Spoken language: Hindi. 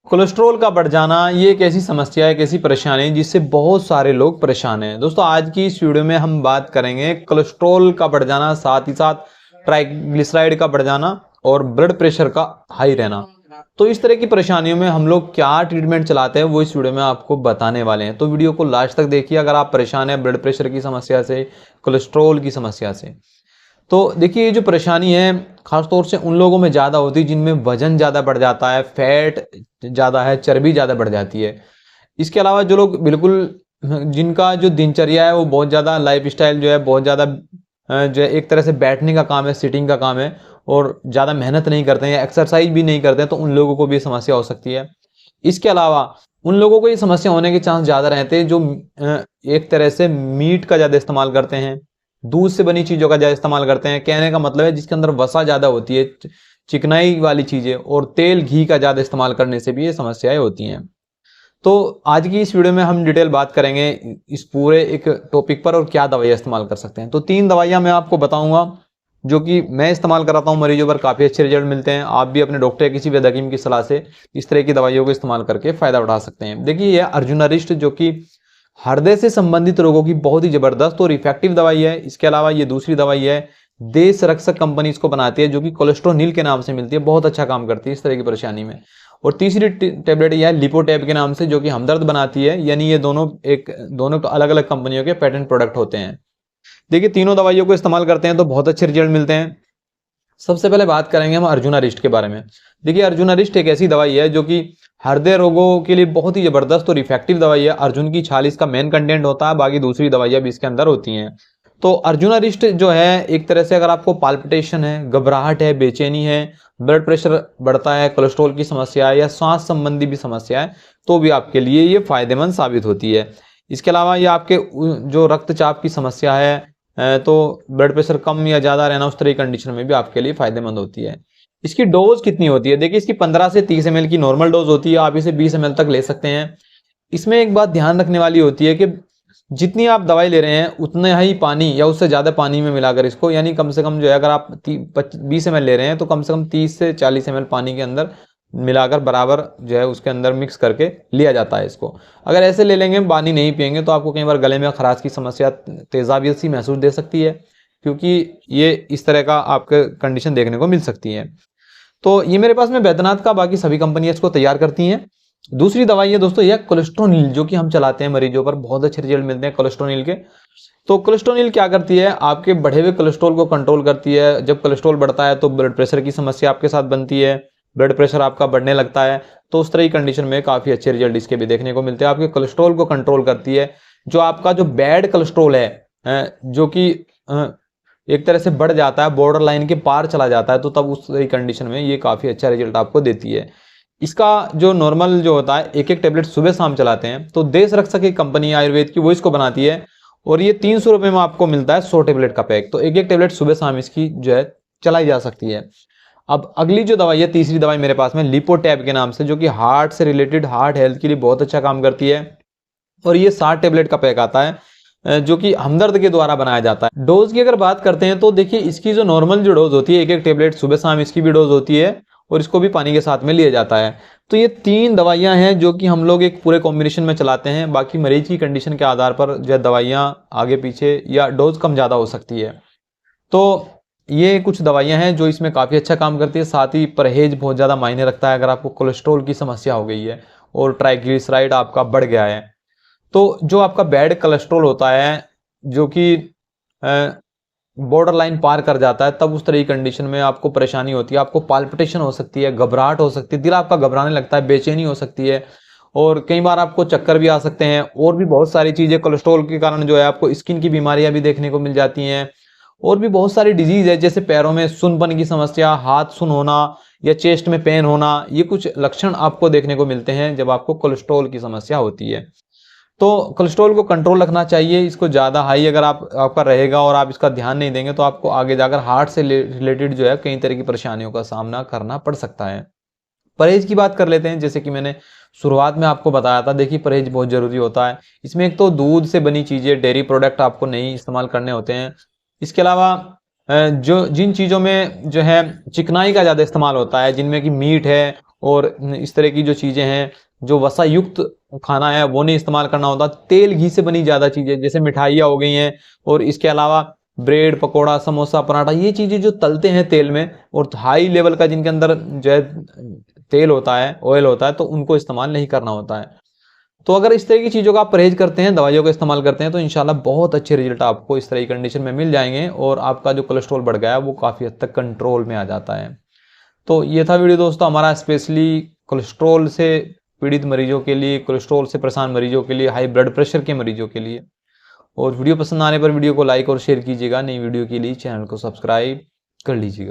कोलेस्ट्रॉल का बढ़ जाना ये एक ऐसी समस्या है, एक ऐसी परेशानी है जिससे बहुत सारे लोग परेशान हैं। दोस्तों आज की इस वीडियो में हम बात करेंगे कोलेस्ट्रॉल का बढ़ जाना, साथ ही साथ ट्राइग्लिसराइड का बढ़ जाना और ब्लड प्रेशर का हाई रहना। तो इस तरह की परेशानियों में हम लोग क्या ट्रीटमेंट चलाते हैं वो इस वीडियो में आपको बताने वाले हैं। तो वीडियो को लास्ट तक देखिए अगर आप परेशान हैं ब्लड प्रेशर की समस्या से, कोलेस्ट्रॉल की समस्या से। तो देखिए ये जो परेशानी है खासतौर से उन लोगों में ज़्यादा होती है जिनमें वजन ज़्यादा बढ़ जाता है, फैट ज़्यादा है, चर्बी ज़्यादा बढ़ जाती है। इसके अलावा जो लोग बिल्कुल जिनका जो दिनचर्या है वो बहुत ज़्यादा लाइफस्टाइल जो है बहुत ज़्यादा जो है एक तरह से बैठने का काम है, सिटिंग का काम है और ज़्यादा मेहनत नहीं करते हैं या एक्सरसाइज भी नहीं करते हैं, तो उन लोगों को भी समस्या हो सकती है। इसके अलावा उन लोगों को ये समस्या होने के चांस ज़्यादा रहते हैं जो एक तरह से मीट का ज़्यादा इस्तेमाल करते हैं, दूध से बनी चीज़ों का ज़्यादा इस्तेमाल करते हैं। कहने का मतलब है जिसके अंदर वसा ज़्यादा होती है, चिकनाई वाली चीज़ें, और तेल घी का ज़्यादा इस्तेमाल करने से भी ये समस्याएं होती हैं। तो आज की इस वीडियो में हम डिटेल बात करेंगे इस पूरे एक टॉपिक पर और क्या दवाइयाँ इस्तेमाल कर सकते हैं। तो 3 दवाइयाँ मैं आपको बताऊंगा जो कि मैं इस्तेमाल कराता हूँ मरीजों पर, काफ़ी अच्छे रिजल्ट मिलते हैं। आप भी अपने डॉक्टर या किसी वेद हकीम की सलाह से इस तरह की दवाइयों को इस्तेमाल करके फ़ायदा उठा सकते हैं। देखिए यह अर्जुनारिस्ट जो कि हृदय से संबंधित रोगों की बहुत ही जबरदस्त और इफेक्टिव दवाई है। इसके अलावा ये दूसरी दवाई है देश रक्षक कंपनी इसको बनाती है जो कि कोलेस्ट्रोनिल के नाम से मिलती है, बहुत अच्छा काम करती है इस तरह की परेशानी में। और तीसरी टेबलेट यह है लिपोटैब के नाम से जो कि हमदर्द बनाती है, यानी ये दोनों अलग अलग कंपनियों के पेटेंट प्रोडक्ट होते हैं। देखिए तीनों दवाइयों को इस्तेमाल करते हैं तो बहुत अच्छे रिजल्ट मिलते हैं। सबसे पहले बात करेंगे हम अर्जुनारिस्ट के बारे में। देखिए अर्जुनारिस्ट एक ऐसी दवाई है जो कि हृदय रोगों के लिए बहुत ही जबरदस्त और इफेक्टिव दवाई है। अर्जुन की छाल इसका मेन कंटेंट होता है, बाकी दूसरी दवाइयां भी इसके अंदर होती हैं। तो अर्जुनारिस्ट जो है एक तरह से अगर आपको पाल्पिटेशन है, घबराहट है, बेचैनी है, ब्लड प्रेशर बढ़ता है, कोलेस्ट्रॉल की समस्या है या सांस संबंधी भी समस्या है तो भी आपके लिए ये फायदेमंद साबित होती है। इसके अलावा ये आपके जो रक्तचाप की समस्या है तो ब्लड प्रेशर कम या ज़्यादा रहना उस तरह की कंडीशन में भी आपके लिए फायदेमंद होती है। इसकी डोज कितनी होती है? देखिए इसकी 15 से 30 ml की नॉर्मल डोज होती है, आप इसे 20 ml तक ले सकते हैं। इसमें एक बात ध्यान रखने वाली होती है कि जितनी आप दवाई ले रहे हैं उतना ही पानी या उससे ज़्यादा पानी में मिलाकर इसको, यानी कम से कम जो है अगर आप 20 ml ले रहे हैं तो कम से कम 30 से 40 ml पानी के अंदर मिलाकर बराबर जो है उसके अंदर मिक्स करके लिया जाता है इसको। अगर ऐसे ले लेंगे, पानी नहीं पियेंगे तो आपको कई बार गले में खराश की समस्या, तेजाबियत सी महसूस दे सकती है, क्योंकि ये इस तरह का आपके कंडीशन देखने को मिल सकती है। तो ये मेरे पास में बैद्यनाथ का, बाकी सभी कंपनियां इसको तैयार करती हैं। दूसरी दवाई है दोस्तों यह कोलेस्ट्रोनिल जो कि हम चलाते हैं मरीजों पर, बहुत अच्छे रिजल्ट मिलते हैं कोलेस्ट्रोनिल के। तो कोलेस्ट्रोनिल क्या करती है? आपके बढ़े हुए कोलेस्ट्रॉल को कंट्रोल करती है। जब कोलेस्ट्रॉल बढ़ता है तो ब्लड प्रेशर की समस्या आपके साथ बनती है, ब्लड प्रेशर आपका बढ़ने लगता है, तो उस तरह की कंडीशन में काफ़ी अच्छे रिजल्ट इसके भी देखने को मिलते हैं। आपके कोलेस्ट्रॉल को कंट्रोल करती है। जो आपका जो बैड कोलेस्ट्रॉल है जो कि एक तरह से बढ़ जाता है, बॉर्डर लाइन के पार चला जाता है, तो तब उस तरह की कंडीशन में ये काफ़ी अच्छा रिजल्ट आपको देती है। इसका जो नॉर्मल जो होता है एक टेबलेट सुबह शाम चलाते हैं, तो देश रक्षक की कंपनी आयुर्वेद की वो इसको बनाती है और ये 300 रुपये में आपको मिलता है 100 टेबलेट का पैक। तो एक टेबलेट सुबह शाम इसकी जो है चलाई जा सकती है। अब अगली जो दवाई है, तीसरी दवाई मेरे पास में लिपोटैब के नाम से, जो कि हार्ट से रिलेटेड, हार्ट हेल्थ के लिए बहुत अच्छा काम करती है और ये 60 टेबलेट का पैक आता है जो कि हमदर्द के द्वारा बनाया जाता है। डोज की अगर बात करते हैं तो देखिए इसकी जो नॉर्मल जो डोज होती है एक टेबलेट सुबह शाम इसकी भी डोज होती है और इसको भी पानी के साथ में लिया जाता है। तो ये 3 दवाइयां हैं जो कि हम लोग एक पूरे कॉम्बिनेशन में चलाते हैं। बाकी मरीज की कंडीशन के आधार पर जो दवाइयां आगे पीछे या डोज कम ज़्यादा हो सकती है। तो ये कुछ दवाइयां हैं जो इसमें काफ़ी अच्छा काम करती है। साथ ही परहेज बहुत ज़्यादा मायने रखता है। अगर आपको कोलेस्ट्रॉल की समस्या हो गई है और ट्राइग्लिसराइड आपका बढ़ गया है, तो जो आपका बैड कोलेस्ट्रॉल होता है जो कि बॉर्डर लाइन पार कर जाता है, तब उस तरह की कंडीशन में आपको परेशानी होती है। आपको पाल्पिटेशन हो सकती है, घबराहट हो सकती है, दिल आपका घबराने लगता है, बेचैनी हो सकती है और कई बार आपको चक्कर भी आ सकते हैं और भी बहुत सारी चीज़ें। कोलेस्ट्रॉल के कारण जो है आपको स्किन की बीमारियां भी देखने को मिल जाती हैं और भी बहुत सारी डिजीज है, जैसे पैरों में सुनपन की समस्या, हाथ सुन होना या चेस्ट में पेन होना। ये कुछ लक्षण आपको देखने को मिलते हैं जब आपको कोलेस्ट्रॉल की समस्या होती है। तो कोलेस्ट्रॉल को कंट्रोल रखना चाहिए। इसको ज़्यादा हाई अगर आपका रहेगा और आप इसका ध्यान नहीं देंगे तो आपको आगे जाकर हार्ट से रिलेटेड जो है कई तरह की परेशानियों का सामना करना पड़ सकता है। परहेज की बात कर लेते हैं। जैसे कि मैंने शुरुआत में आपको बताया था, देखिए परहेज बहुत ज़रूरी होता है। इसमें एक तो दूध से बनी चीज़ें, डेयरी प्रोडक्ट आपको नहीं इस्तेमाल करने होते हैं। इसके अलावा जो जिन चीज़ों में जो है चिकनाई का ज़्यादा इस्तेमाल होता है, जिनमें कि मीट है और इस तरह की जो चीज़ें हैं, जो वसा युक्त खाना है वो नहीं इस्तेमाल करना होता। तेल घी से बनी ज़्यादा चीज़ें जैसे मिठाइयाँ हो गई हैं, और इसके अलावा ब्रेड पकोड़ा समोसा पराठा, ये चीज़ें जो तलते हैं तेल में और हाई लेवल का जिनके अंदर जो है तेल होता है, ऑयल होता है, तो उनको इस्तेमाल नहीं करना होता है। तो अगर इस तरह की चीज़ों का आप परहेज करते हैं, दवाइयों का इस्तेमाल करते हैं, तो इंशाल्लाह बहुत अच्छे रिजल्ट आपको इस तरह की कंडीशन में मिल जाएंगे और आपका जो कोलेस्ट्रॉल बढ़ गया है वो काफ़ी हद तक कंट्रोल में आ जाता है। तो ये था वीडियो दोस्तों हमारा स्पेशली कोलेस्ट्रॉल से पीड़ित मरीजों के लिए, कोलेस्ट्रॉल से परेशान मरीजों के लिए, हाई ब्लड प्रेशर के मरीजों के लिए। और वीडियो पसंद आने पर वीडियो को लाइक और शेयर कीजिएगा। नई वीडियो के लिए चैनल को सब्सक्राइब कर लीजिएगा।